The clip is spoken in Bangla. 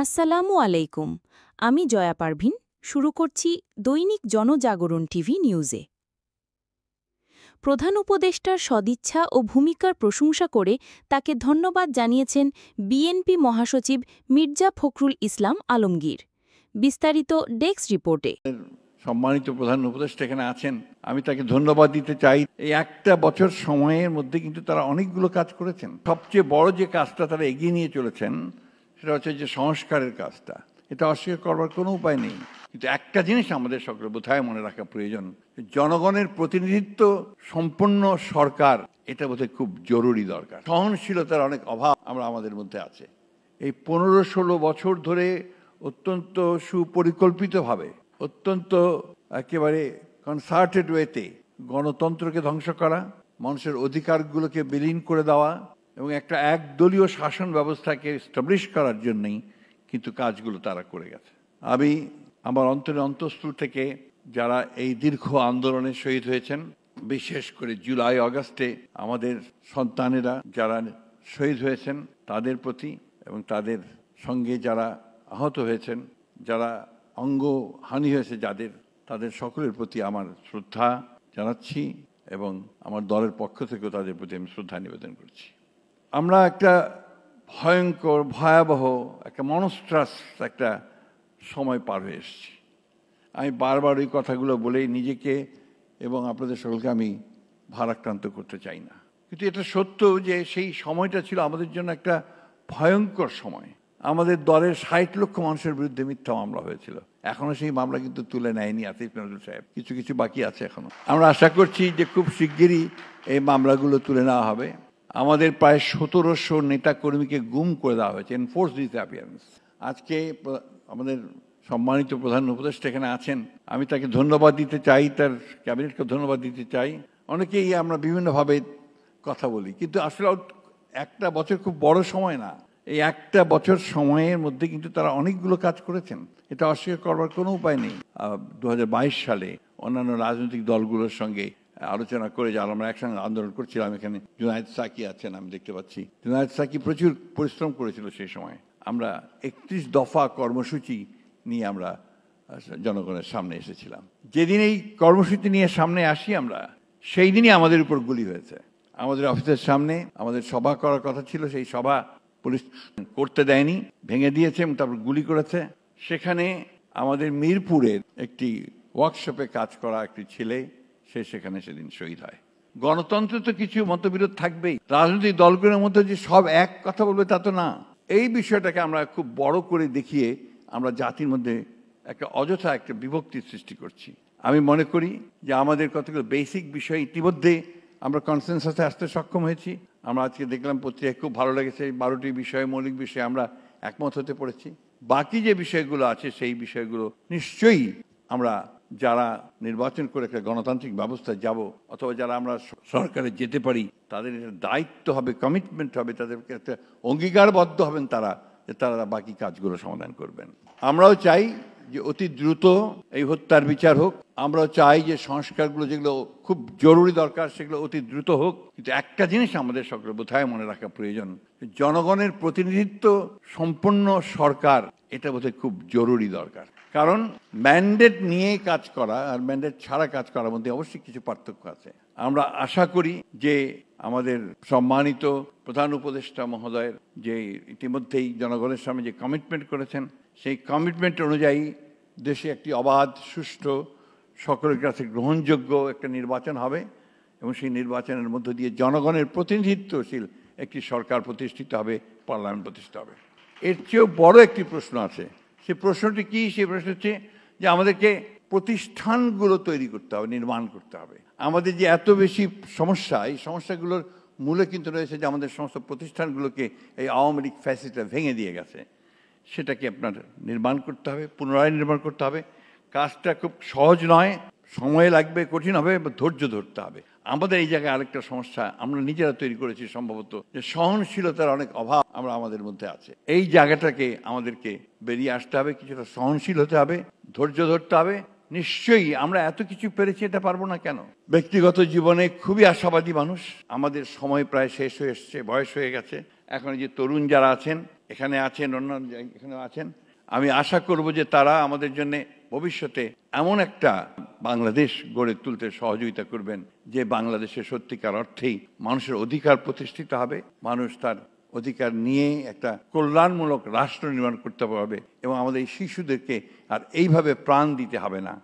আসসালামু আলাইকুম। আমি জয়া পারভিন। শুরু করছি দৈনিক জনজাগরণ টিভি নিউজে। প্রধান উপদেষ্টার সদিচ্ছা ও ভূমিকার প্রশংসা করে তাকে ধন্যবাদ জানিয়েছেন বিএনপি মহাসচিব মির্জা ফখরুল ইসলাম আলমগীর। বিস্তারিত ডেস্ক রিপোর্টে। সম্মানিত প্রধান উপদেষ্টা এখানে আছেন, আমি তাকে ধন্যবাদ দিতে চাই। এই একটা বছর সময়ের মধ্যে কিন্তু তারা অনেকগুলো কাজ করেছেন। সবচেয়ে বড় যে কাজটা তারা এগিয়ে নিয়ে চলেছেন সেটা হচ্ছে যে সংস্কারের কাজটা। এটা অস্বীকার করবার কোনো উপায় নেই, কিন্তু একটা জিনিস আমাদের সকলে বোধহয় মনে রাখা প্রয়োজন, জনগণের প্রতিনিধিত্ব সম্পন্ন সরকার, এটা বোধহয় খুব জরুরি দরকার। সহনশীলতার অনেক অভাব আমাদের মধ্যে আছে। এই 15-16 বছর ধরে অত্যন্ত সুপরিকল্পিতভাবে, অত্যন্ত একেবারে কনসার্টেড ওয়েতে গণতন্ত্রকে ধ্বংস করা, মানুষের অধিকারগুলোকে বিলীন করে দেওয়া এবং একটা একদলীয় শাসন ব্যবস্থাকে এস্টাবলিশ করার জন্যই কিন্তু কাজগুলো তারা করে গেছে। আমি আমার অন্তঃস্থল থেকে যারা এই দীর্ঘ আন্দোলনে শহীদ হয়েছেন, বিশেষ করে জুলাই আগস্টে আমাদের সন্তানেরা যারা শহীদ হয়েছেন তাদের প্রতি, এবং তাদের সঙ্গে যারা আহত হয়েছেন, যারা অঙ্গহানি হয়েছে যাদের, তাদের সকলের প্রতি আমার শ্রদ্ধা জানাচ্ছি এবং আমার দলের পক্ষ থেকেও তাদের প্রতি আমি শ্রদ্ধা নিবেদন করছি। আমরা একটা ভয়ঙ্কর ভয়াবহ একটা মনস্ট্রাস একটা সময় পার হয়ে এসেছি। আমি বারবার ওই কথাগুলো বলেই নিজেকে এবং আপনাদের সকলকে আমি ভারাক্রান্ত করতে চাই না, কিন্তু এটা সত্য যে সেই সময়টা ছিল আমাদের জন্য একটা ভয়ঙ্কর সময়। আমাদের দলের 60 লক্ষ মানুষের বিরুদ্ধে মিথ্যা মামলা হয়েছিল। এখনো সেই মামলা কিন্তু তুলে নেয়নি আসিফ নজরুল সাহেব, কিছু কিছু বাকি আছে এখনো। আমরা আশা করছি যে খুব শিগগিরই এই মামলাগুলো তুলে নেওয়া হবে। আমাদের প্রায় 1700 নেতা কর্মীকে গুম করে দেওয়া হয়েছে, এনফোর্স ডিসঅ্যাপিয়ারেন্স। আজকে আমাদের সম্মানিত প্রধান উপদেষ্টা এখানে আছেন, আমি তাকে ধন্যবাদ দিতে চাই, তার ক্যাবিনেটকে ধন্যবাদ দিতে চাই। অনেকেই আমরা বিভিন্নভাবে কথা বলি, কিন্তু আসলে একটা বছর খুব বড় সময় না। এই একটা বছর সময়ের মধ্যে কিন্তু তারা অনেকগুলো কাজ করেছেন, এটা অস্বীকার করবার কোনো উপায় নেই। 2022 সালে অন্যান্য রাজনৈতিক দলগুলোর সঙ্গে আলোচনা করে যারা আমরা একসঙ্গে আন্দোলন করছিলাম, এখানে জুনায়েদ সাকি আছেন, আমি দেখতে পাচ্ছি জুনায়েদ সাকি প্রচুর পরিশ্রম করেছিল সেই সময়। আমরা 31 দফা কর্মসূচি নিয়ে আমরা জনগণের সামনে এসেছিলাম। যেদিন এই কর্মসূচি নিয়ে সামনে আসি আমরা, সেই দিনই আমাদের উপর গুলি হয়েছে। আমাদের অফিসের সামনে আমাদের সভা করার কথা ছিল, সেই সভা পুলিশ করতে দেয়নি, ভেঙে দিয়েছে এবং তারপর গুলি করেছে। সেখানে আমাদের মিরপুরের একটি ওয়ার্কশপে কাজ করা একটি ছেলে, সে সেখানে সেদিন শহীদ হয়। গণতন্ত্রে তো কিছু মতবিরোধ থাকবেই, রাজনৈতিক দলগুলোর মধ্যে যে সব এক কথা বলবে তা তো না। এই বিষয়টাকে আমরা খুব বড় করে দেখিয়ে আমরা জাতির মধ্যে একটা অযথা একটা বিভক্তির সৃষ্টি করছি। আমি মনে করি যে আমাদের কতগুলো বেসিক বিষয় ইতিমধ্যে আমরা কনসেনসাসে আসতে সক্ষম হয়েছি। আমরা আজকে দেখলাম পত্রিকায়, খুব ভালো লেগেছে, 12টি বিষয়ে, মৌলিক বিষয়ে আমরা একমত হতে পেরেছি। বাকি যে বিষয়গুলো আছে সেই বিষয়গুলো নিশ্চয়ই আমরা যারা নির্বাচন করে একটা গণতান্ত্রিক ব্যবস্থায় যাব, অথবা যারা আমরা সরকারে যেতে পারি, তাদের দায়িত্ব হবে, কমিটমেন্ট হবে, তাদেরকে একটা অঙ্গীকারবদ্ধ হবেন তারা, যে তারা বাকি কাজগুলো সমাধান করবেন। আমরাও চাই যে অতি দ্রুত এই হত্যার বিচার হোক। আমরাও চাই যে সংস্কারগুলো যেগুলো খুব জরুরি দরকার সেগুলো অতি দ্রুত হোক। কিন্তু একটা জিনিস আমাদের সকলে বোধহয় মনে রাখা প্রয়োজন, জনগণের প্রতিনিধিত্ব সম্পন্ন সরকার, এটা বোধহয় খুব জরুরি দরকার। কারণ ম্যান্ডেট নিয়ে কাজ করা আর ম্যান্ডেট ছাড়া কাজ করার মধ্যে অবশ্যই কিছু পার্থক্য আছে। আমরা আশা করি যে আমাদের সম্মানিত প্রধান উপদেষ্টা মহোদয়ের যে ইতিমধ্যেই জনগণের সামনে যে কমিটমেন্ট করেছেন, সেই কমিটমেন্ট অনুযায়ী দেশে একটি অবাধ, সুষ্ঠু, সকলের কাছে গ্রহণযোগ্য একটা নির্বাচন হবে এবং সেই নির্বাচনের মধ্য দিয়ে জনগণের প্রতিনিধিত্বশীল একটি সরকার প্রতিষ্ঠিত হবে, পার্লামেন্ট প্রতিষ্ঠিত হবে। এর চেয়েও বড় একটি প্রশ্ন আছে। সেই প্রশ্নটি কি? সেই প্রশ্ন হচ্ছে যে আমাদেরকে প্রতিষ্ঠানগুলো তৈরি করতে হবে, নির্মাণ করতে হবে। আমাদের যে এত বেশি সমস্যা, এই সমস্যাগুলোর মূলে কিন্তু রয়েছে যে আমাদের সমস্ত প্রতিষ্ঠানগুলোকে এই আওয়ামী লীগ ফ্যাসিস্টরা ভেঙে দিয়ে গেছে। সেটাকে আপনার নির্মাণ করতে হবে, পুনরায় নির্মাণ করতে হবে। কাজটা খুব সহজ নয়, সময় লাগবে, কঠিন হবে, ধৈর্য ধরতে হবে। আমাদের এই জায়গায় আরেকটা সমস্যা আমরা নিজেরা তৈরি করেছি সম্ভবত, যে সহনশীলতার অনেক অভাব আমাদের মধ্যে আছে। এই জায়গাটাকে আমাদেরকে বেরিয়ে আসতে হবে, কিছুটা সহনশীল হতে হবে, ধৈর্য ধরতে হবে, নিশ্চয়ই আমরা এত কিছু পেরেছি, এটা পারবো না কেন? ব্যক্তিগত জীবনে খুবই আশাবাদী মানুষ। আমাদের সময় প্রায় শেষ হয়ে এসছে, বয়স হয়ে গেছে। এখন যে তরুণ যারা আছেন, এখানে আছেন, অন্যান্য এখানেও আছেন, আমি আশা করব যে তারা আমাদের জন্য ভবিষ্যতে এমন একটা বাংলাদেশ গড়ে তুলতে সহযোগিতা করবেন যে বাংলাদেশে সত্যিকার অর্থেই মানুষের অধিকার প্রতিষ্ঠিত হবে, মানুষ তার অধিকার নিয়ে একটা কল্যাণমূলক রাষ্ট্র নির্মাণ করতে পারবে এবং আমাদের এই শিশুদেরকে আর এইভাবে প্রাণ দিতে হবে না।